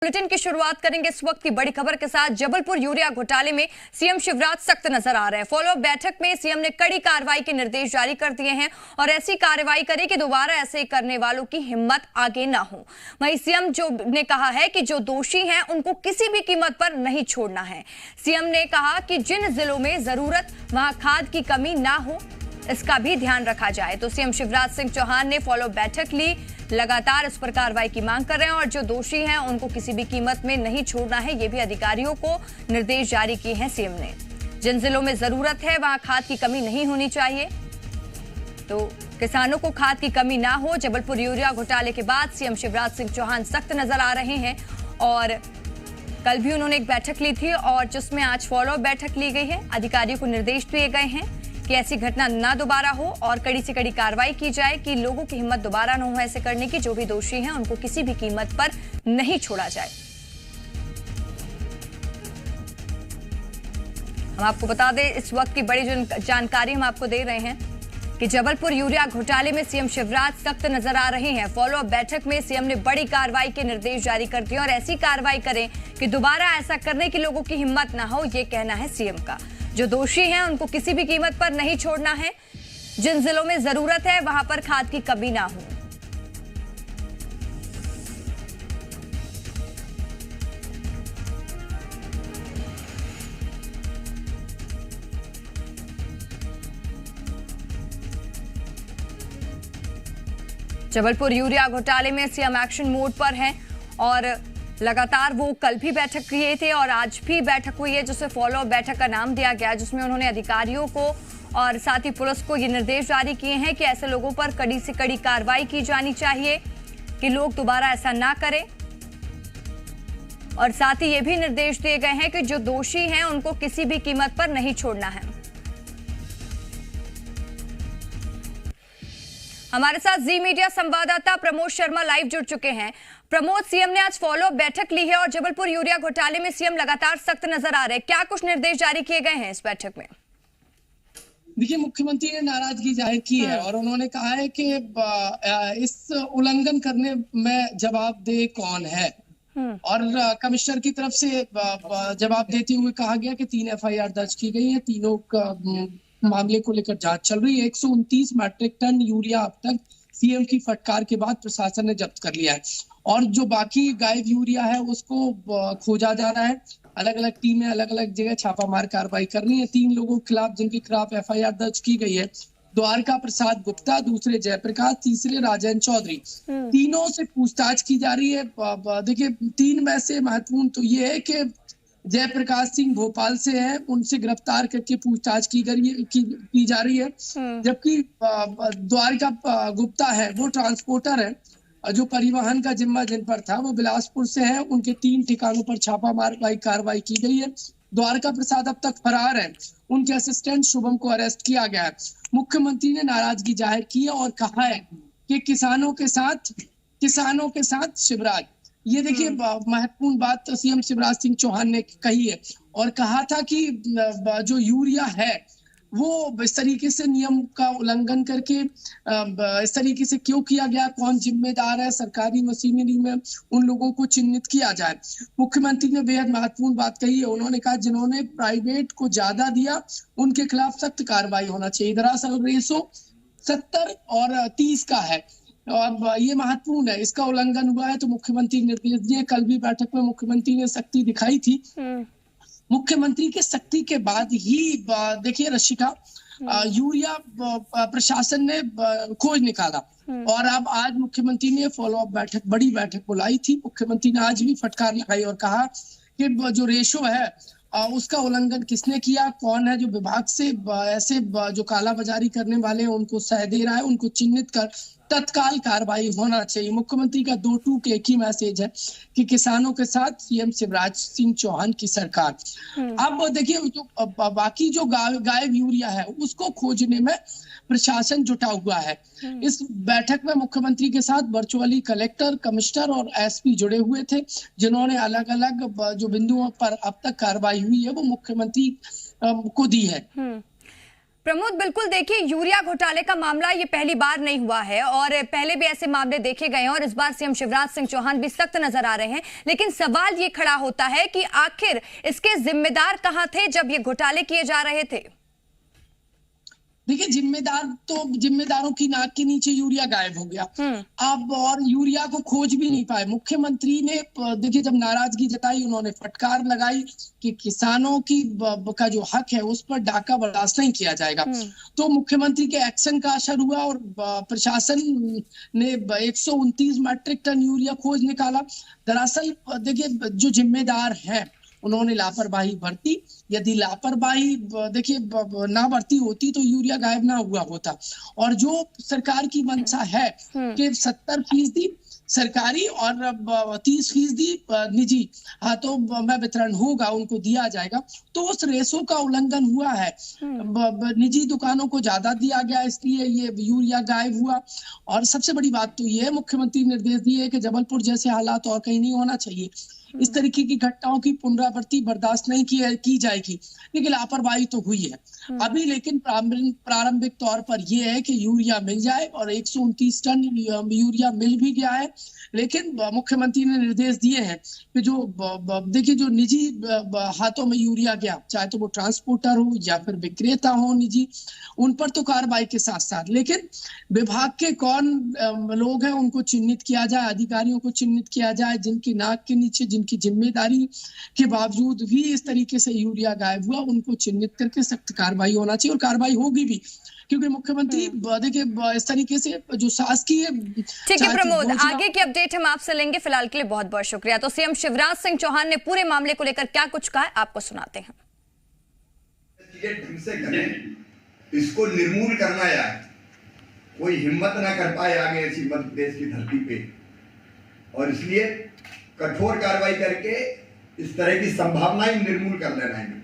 Bulletin की शुरुआत करेंगे इस वक्त की बड़ी खबर के साथ। जबलपुर यूरिया घोटाले में सीएम शिवराज सख्त नजर आ रहे हैं। फॉलोअप बैठक में सीएम ने कड़ी कार्रवाई के निर्देश जारी कर दिए हैं और ऐसी कार्रवाई करें कि दोबारा ऐसे करने वालों की हिम्मत आगे ना हो। वहीं सीएम ने कहा है कि जो दोषी हैं उनको किसी भी कीमत पर नहीं छोड़ना है। सीएम ने कहा कि जिन जिलों में जरूरत वहां खाद की कमी ना हो, इसका भी ध्यान रखा जाए। तो सीएम शिवराज सिंह चौहान ने फॉलोअप बैठक ली, लगातार इस पर कार्रवाई की मांग कर रहे हैं और जो दोषी हैं उनको किसी भी कीमत में नहीं छोड़ना है। ये भी अधिकारियों को निर्देश जारी किए हैं सीएम ने। जिन जिलों में जरूरत है वहां खाद की कमी नहीं होनी चाहिए, तो किसानों को खाद की कमी ना हो। जबलपुर यूरिया घोटाले के बाद सीएम शिवराज सिंह चौहान सख्त नजर आ रहे हैं और कल भी उन्होंने एक बैठक ली थी और जिसमें आज फॉलोअप बैठक ली गई है। अधिकारियों को निर्देश दिए गए हैं कि ऐसी घटना ना दोबारा हो और कड़ी से कड़ी कार्रवाई की जाए कि लोगों की हिम्मत दोबारा न हो ऐसे करने की। जो भी दोषी हैं उनको किसी भी कीमत पर नहीं छोड़ा जाए। हम आपको बता दें, इस वक्त की बड़ी जानकारी हम आपको दे रहे हैं कि जबलपुर यूरिया घोटाले में सीएम शिवराज सख्त नजर आ रहे हैं। फॉलोअप बैठक में सीएम ने बड़ी कार्रवाई के निर्देश जारी कर दिए और ऐसी कार्रवाई करें कि दोबारा ऐसा करने की लोगों की हिम्मत ना हो, ये कहना है सीएम का। जो दोषी हैं उनको किसी भी कीमत पर नहीं छोड़ना है। जिन जिलों में जरूरत है वहां पर खाद की कमी ना हो। जबलपुर यूरिया घोटाले में सीएम एक्शन मोड पर हैं और लगातार वो कल भी बैठक किए थे और आज भी बैठक हुई है, जिसे फॉलोअप बैठक का नाम दिया गया, जिसमें उन्होंने अधिकारियों को और साथ ही पुलिस को ये निर्देश जारी किए हैं कि ऐसे लोगों पर कड़ी से कड़ी कार्रवाई की जानी चाहिए कि लोग दोबारा ऐसा ना करें। और साथ ही ये भी निर्देश दिए गए हैं कि जो दोषी हैं उनको किसी भी कीमत पर नहीं छोड़ना है। हमारे साथ जी मीडिया संवाददाता प्रमोद शर्मा लाइव जुड़ चुके हैं। प्रमोद, सीएम ने आज फॉलोअप बैठक ली है और जबलपुर यूरिया घोटाले में सीएम लगातार सख्त नजर आ रहे हैं। क्या कुछ निर्देश जारी किए गए हैं इस बैठक में? देखिए, मुख्यमंत्री ने नाराजगी जाहिर की है और उन्होंने कहा है कि इस उल्लंघन करने में जवाबदेह कौन है। और कमिश्नर की तरफ से जवाब देते हुए कहा गया कि 3 FIR दर्ज की गई है। तीनों मामले को लेकर जांच चल रही है। 129 मैट्रिक टन यूरिया अब तक सीएम की फटकार के बाद प्रशासन ने जब्त कर लिया है और जो बाकी गायब यूरिया है उसको खोजा जा रहा है। अलग अलग टीमें अलग अलग जगह छापामार कार्रवाई कर रही है। 3 लोगों के खिलाफ जिनके खिलाफ FIR दर्ज की गई है, द्वारका प्रसाद गुप्ता, दूसरे जयप्रकाश, तीसरे राजेंद्र चौधरी। तीनों से पूछताछ की जा रही है। देखिए, 3 में से महत्वपूर्ण तो ये है कि जयप्रकाश सिंह भोपाल से है, उनसे गिरफ्तार करके पूछताछ की जा रही है। जबकि द्वारका गुप्ता है, वो ट्रांसपोर्टर है, जो परिवहन का जिम्मा जिन पर था वो बिलासपुर से है। उनके 3 ठिकानों पर छापामार कार्रवाई की गई है। द्वारका प्रसाद अब तक फरार है। उनके असिस्टेंट शुभम को अरेस्ट किया गया है। मुख्यमंत्री ने नाराजगी जाहिर की है और कहा है कि किसानों के साथ शिवराज। ये देखिए, महत्वपूर्ण बात तो सीएम शिवराज सिंह चौहान ने कही है और कहा था कि जो यूरिया है वो इस तरीके से नियम का उल्लंघन करके इस तरीके से क्यों किया गया, कौन जिम्मेदार है, सरकारी मशीनरी में उन लोगों को चिन्हित किया जाए। मुख्यमंत्री ने बेहद महत्वपूर्ण बात कही है। उन्होंने कहा जिन्होंने प्राइवेट को ज्यादा दिया उनके खिलाफ सख्त कार्रवाई होना चाहिए। दरअसल रेशो 70 और 30 का है और ये महत्वपूर्ण है। इसका उल्लंघन हुआ है तो मुख्यमंत्री निर्देश दिए। कल भी बैठक में मुख्यमंत्री ने सख्ती दिखाई थी। मुख्यमंत्री के सख्ती के बाद ही देखिए रशिका, यूरिया प्रशासन ने खोज निकाला और अब आज मुख्यमंत्री ने फॉलोअप बैठक, बड़ी बैठक बुलाई थी। मुख्यमंत्री ने आज भी फटकार लगाई और कहा कि जो रेशो है उसका उल्लंघन किसने किया, कौन है जो विभाग से ऐसे जो कालाबाजारी करने वाले हैं उनको सह दे रहा है, उनको चिन्हित कर तत्काल कार्रवाई होना चाहिए। मुख्यमंत्री का 2 टूक एक ही मैसेज है कि किसानों के साथ सीएम शिवराज सिंह चौहान की सरकार। अब देखिए, जो बाकी जो गायब यूरिया है उसको खोजने में प्रशासन जुटा हुआ है। इस बैठक में मुख्यमंत्री के साथ वर्चुअली कलेक्टर, कमिश्नर और एसपी जुड़े हुए थे, जिन्होंने अलग अलग जो बिंदुओं पर अब तक कार्रवाई हुई है वो मुख्यमंत्री को दी है। प्रमोद, बिल्कुल देखिए, यूरिया घोटाले का मामला ये पहली बार नहीं हुआ है और पहले भी ऐसे मामले देखे गए हैं और इस बार सीएम शिवराज सिंह चौहान भी सख्त नजर आ रहे हैं। लेकिन सवाल ये खड़ा होता है कि आखिर इसके जिम्मेदार कहां थे जब ये घोटाले किए जा रहे थे? देखिए, जिम्मेदारों की नाक के नीचे यूरिया गायब हो गया। अब और यूरिया को खोज भी नहीं पाए। मुख्यमंत्री ने देखिए जब नाराजगी जताई, उन्होंने फटकार लगाई कि किसानों की का जो हक है उस पर डाका बर्दाश्त नहीं किया जाएगा। तो मुख्यमंत्री के एक्शन का असर हुआ और प्रशासन ने 129 मैट्रिक टन यूरिया खोज निकाला। दरअसल देखिए जो जिम्मेदार है उन्होंने लापरवाही बरती। यदि लापरवाही देखिए ना बरती होती तो यूरिया गायब ना हुआ होता। और जो सरकार की मंशा है कि 70% सरकारी और 30% निजी हाथों में वितरण होगा, उनको दिया जाएगा, तो उस रेशो का उल्लंघन हुआ है। निजी दुकानों को ज्यादा दिया गया, इसलिए ये यूरिया गायब हुआ। और सबसे बड़ी बात तो ये है, मुख्यमंत्री ने निर्देश दिए कि जबलपुर जैसे हालात और कहीं नहीं होना चाहिए। इस तरीके की घटनाओं की पुनरावृत्ति बर्दाश्त नहीं की जाएगी। लेकिन लापरवाही तो हुई है अभी। लेकिन प्रारंभिक तौर पर यह है कि यूरिया मिल जाए और 129 टन यूरिया मिल भी गया है। लेकिन मुख्यमंत्री ने निर्देश दिए हैं कि जो देखिए जो निजी हाथों में यूरिया गया, चाहे तो वो ट्रांसपोर्टर हो या फिर विक्रेता हो निजी, उन पर तो कार्रवाई के साथ साथ लेकिन विभाग के कौन लोग हैं उनको चिन्हित किया जाए, अधिकारियों को चिन्हित किया जाए जिनकी नाक के नीचे, जिनकी जिम्मेदारी के बावजूद भी इस तरीके से यूरिया गायब हुआ, उनको चिन्हित करके सख्त कार्रवाई होना चाहिए। और कार्रवाई होगी भी, क्योंकि मुख्यमंत्री देखिए इस तरीके से जो शासकीय। ठीक है प्रमोद, आगे की अपडेट हम आपसे लेंगे। फिलहाल के लिए बहुत बहुत शुक्रिया। तो सीएम शिवराज सिंह चौहान ने पूरे मामले को लेकर क्या कुछ कहा है, आपको सुनाते हैं। ढंग से करें, इसको निर्मूल करना यार कोई हिम्मत ना कर पाए आगे ऐसी मध्य प्रदेश की धरती पे, और इसलिए कठोर कार्रवाई करके इस तरह की संभावनाएं निर्मूल कर लेना है।